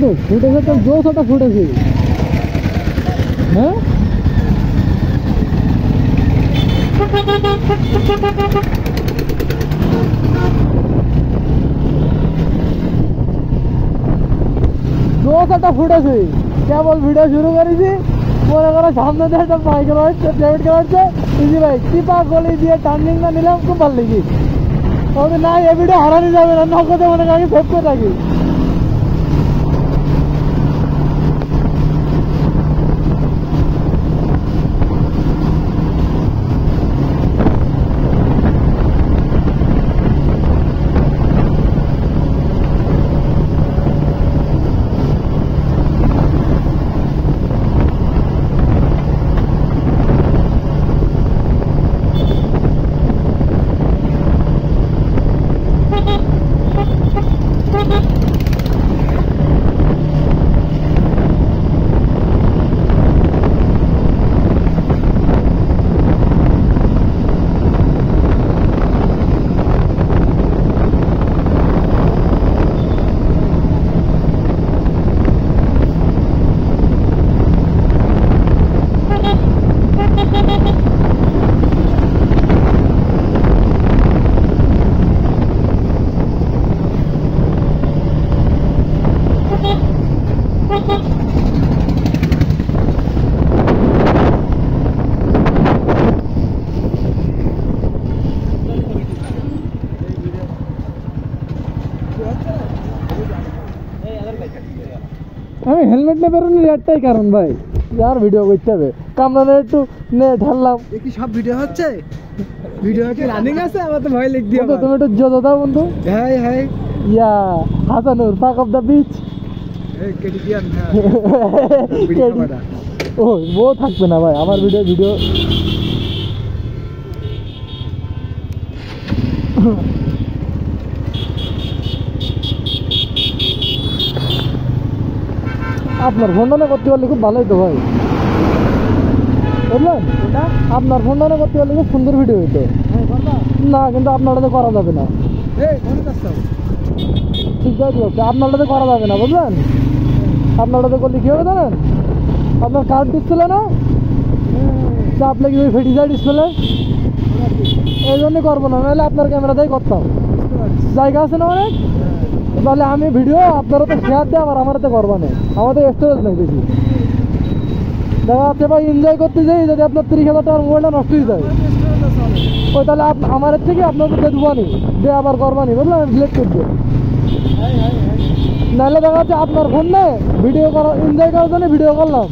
বন্ধু ফুটেছে তো জোসটা ফুটেছে হ্যাঁ জোসটা ফুটেছে কেবল ভিডিও শুরু করেছি মনে করো সামনে দিয়ে একটা সাইকেল হচ্ছে ডেভিড হচ্ছে ইজি ভাই টিপা গলি দিয়ে টার্নিং না নিলাম খুব ভালো লেগে তবে না এই ভিডিও হারানো যাবে না নগদে মনে করি সেভ করে রাখি আমি হেলমেট নিয়ে বেরোনি একটাই কারণ ভাই यार ভিডিও করতে হবে কামরানে একটু নে ঢাললাম কি সব ভিডিও হচ্ছে ভিডিও কি রানিং আছে আমার তো ভয় লিখ দিও তুমি একটু জোদা দাও বন্ধু হাই হাই ইয়া হাসানুর পাক অফ দা বিচ এই কেডিয়ান না ভিডিও বাড়া ও ও থাকবে না ভাই আমার ভিডিও আপনার ফোনটা করতে পারলে খুব ভালোই তো ভাই বুঝলেন আপনার ফোনটা করতে পারলে খুব সুন্দর ভিডিও হইতো না কিন্তু আপনারটাতে করা যাবে না ঠিক আছে আপনারটাতে করা যাবে না বুঝলেন আপনারটাতে করলে কি হবে জানেন আপনার কার্ড ডিসপ্লে না চাপ লেগে ওই ফেটে যায় ডিসপ্লে এই জন্যই করবো না নাহলে আপনার ক্যামেরাতেই করতাম জায়গা আছে না অনেক তাহলে আমি ভিডিও আপনারা তো শেয়ার দেয় আবার আমারতে করবা না আমাদের স্টোরেজ নেই বেশি দেখা যাচ্ছে ভাই এনজয় করতে যাই যদি আপনার 30,000 টাকার মোবাইলটা নষ্ট হয়ে যায় ওই তাহলে আমার থেকে আপনাদের দেবানি দিয়ে আবার করবানি বুঝলেন ডিলেট করবে নাহলে দেখা যাচ্ছে আপনার ফোন নেই ভিডিও করা এনজয় করার জন্য ভিডিও করলাম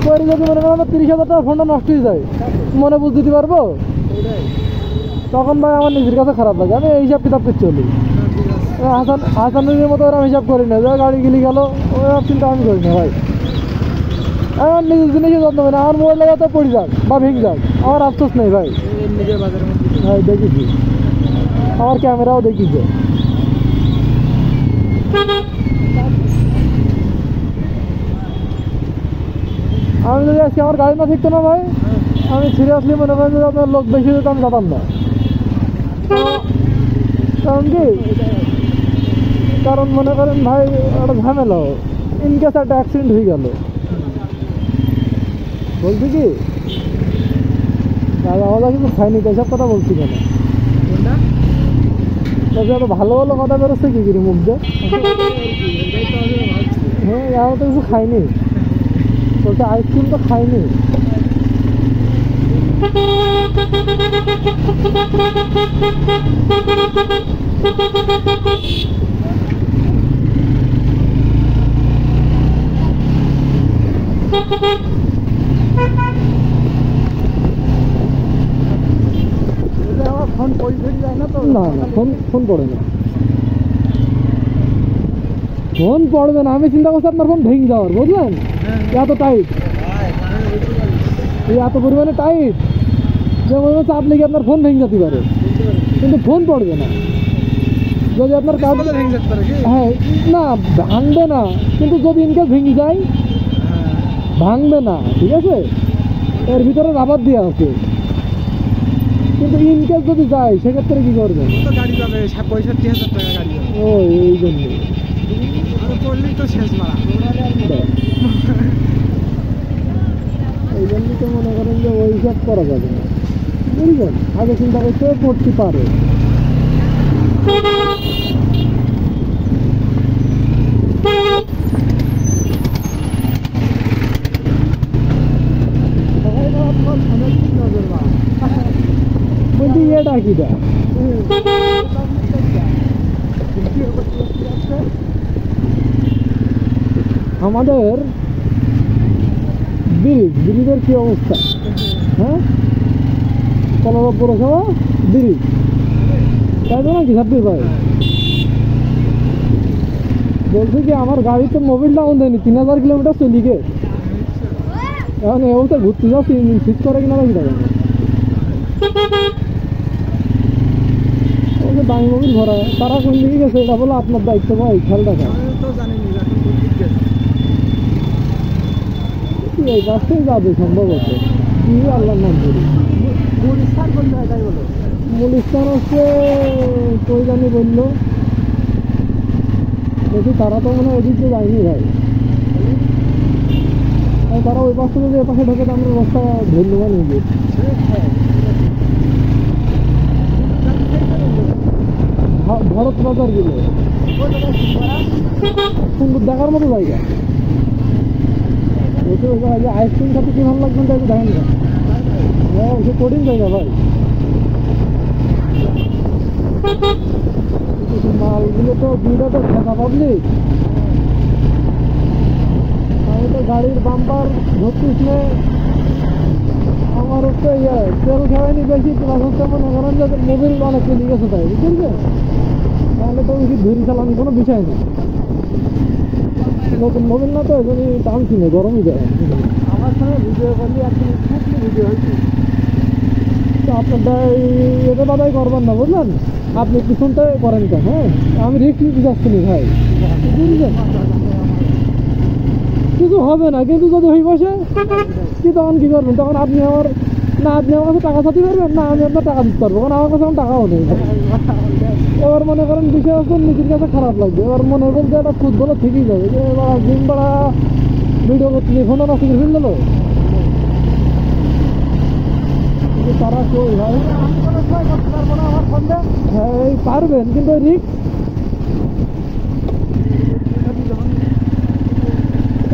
করে যদি মনে করেন আমার 30,000 টাকার ফোনটা নষ্ট হয়ে যায় মনে বুঝ দিতে পারবো তখন ভাই আমার নিজের কাছে খারাপ লাগে আমি এই হিসাব কিতাব করতে চলি হাসানের মতো ওরা হিসাব করি না যা গাড়ি গিলি গেল ওই চিন্তা আমি করি না ভাই আমার নিজের জিনিসই যত্ন করি না আমার মোবাইল লাগাতে পড়ে যাক বা ভেঙে যাক আমার আফসোস নেই ভাই ভাই দেখেছি আমার ক্যামেরাও দেখিছে আমি যদি আজকে আমার গাড়ি না শিখতো না ভাই আমি সিরিয়াসলি মনে করেন যদি আপনার লোক বেশি হতো আমি যেতাম না কারণ কি কারণ মনে করেন ভাই একটা ঝামেলা ইনকেস একটা অ্যাক্সিডেন্ট হয়ে গেল বলছি কি দাদা কিন্তু খাইনি তো এসব কথা বলছি কেন একটা ভালো ভালো কথা বেরোচ্ছে কি কিরি মুখ দিয়ে হ্যাঁ আমি তো কিছু খাইনি বলতে আইসক্রিম তো খাইনি আমার ফোন পড়ে যায় না তো না ফোন পড়ে না ফোন পড়বে না আমি চিন্তা করছি আপনার ফোন ভেঙে যাওয়ার বুঝলেন এত টাইট এত পরিমাণে টাইট যে মনে হচ্ছে চাপ লেগে আপনার ফোন ভেঙে যেতে পারে কিন্তু ফোন পড়বে না যদি আপনার কাজ হ্যাঁ না ভাঙবে না কিন্তু যদি ইনকেস ভেঙে যায় ভাঙবে না ঠিক আছে এর ভিতরে রাবার দেওয়া আছে কিন্তু ইনকেস যদি যায় সেক্ষেত্রে কি করবে গাড়ি যাবে 65,000 টাকা গাড়ি ও এই জন্য পড়লি তো শেষ মারা এই জন্যই তো মনে করেন যে ওই সব করা যাবে না, বুঝলেন? আগে চিন্তা করতে পড়তে পারে। বলছি এটা কিটা আমাদের ব্রিজের কি অবস্থা? হ্যাঁ, কলরব পৌরসভা ব্রিজ, তাই তো নাকি সাব্বির ভাই? বলছি কি আমার গাড়ি তো মোবিল ডাউন দেয়নি, 3000 কিলোমিটার চলি গে। এখন এ অবস্থায় ঘুরতে যাচ্ছি, ইঞ্জিন সুইচ করে কিনা রাখি দেবেন। দামি মোবিল ভরা, তারা কোন দিকে গেছে এটা বলো আপনার দায়িত্ব ভাই, খেয়াল রাখা। এই রাস্তায় যাবে সম্ভবত, কি আল্লাহর নাম করি। মূল স্থান হচ্ছে কই জানি বললো, দেখি তারা তো মনে হয় এদিকে যায়নি ভাই। তারা ওই পাশে যদি এ পাশে ঢোকে তো আমরা রাস্তা ধন্যবাদ নিয়ে ভরত বাজার গেলে সুন্দর দেখার মতো জায়গা। আইসক্রিম খাতে কি ভালো লাগবে তাই দেখেন না, হ্যাঁ সে কঠিন জায়গা ভাই। মালগুলো তো দুইটা তো ঠেকা পাবলিক, আমি তো গাড়ির বাম্পার ধরতিস নে, আমার হচ্ছে তেল খাওয়াইনি বেশি, প্লাস হচ্ছে মনে করেন যে মোবিল অনেক চলে গেছে তাই, বুঝছেন? তাহলে তো বেশি ধরি চালানি কোনো বিষয় না, নতুন মোবিল না তো এই জন্য টানছি না, গরমই যায়। আমার সঙ্গে ভিডিও করলে একদিন ভিডিও হয়েছে তো আপনার এটা বাদাই করবেন না, বুঝলেন? আপনি পিছনটা করেন কেন? হ্যাঁ, আমি রিস্ক নিতে যাচ্ছি না ভাই, বুঝলেন? কিছু হবে না, কিন্তু যদি হয়ে বসে কি তখন কি করবেন? তখন আপনি আমার না, আপনি আমার কাছে টাকা চাইতে পারবেন না, আমি আপনার টাকা দিতে পারবো, কারণ আমার কাছে আমার টাকাও নেই। এবার মনে করেন বিষয় হচ্ছে নিজের কাছে খারাপ লাগবে। এবার মনে করছে একটা ফুটবলও ঠিকই যাবে, যে এবার জিম বাড়া ভিডিও করতে ফোনটা নষ্ট করে ফেল দিল। তারা কই ভাই? হ্যাঁ এই পারবেন, কিন্তু রিস্ক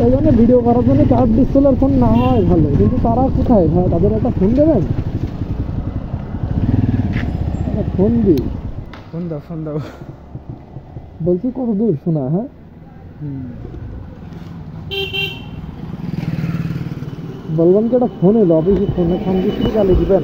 এই জন্য ভিডিও করার জন্য কার্ড ডিসপ্লের ফোন না হয় ভালো, কিন্তু তারা কোথায় ভাই? তাদের একটা ফোন দেবেন, ফোন দিই, ফোন দাও বলছি কত দূর শোনা? হ্যাঁ বলবেন কি একটা ফোন এলো অফিসে, ফোনে ফোন দিয়ে গালি দিবেন।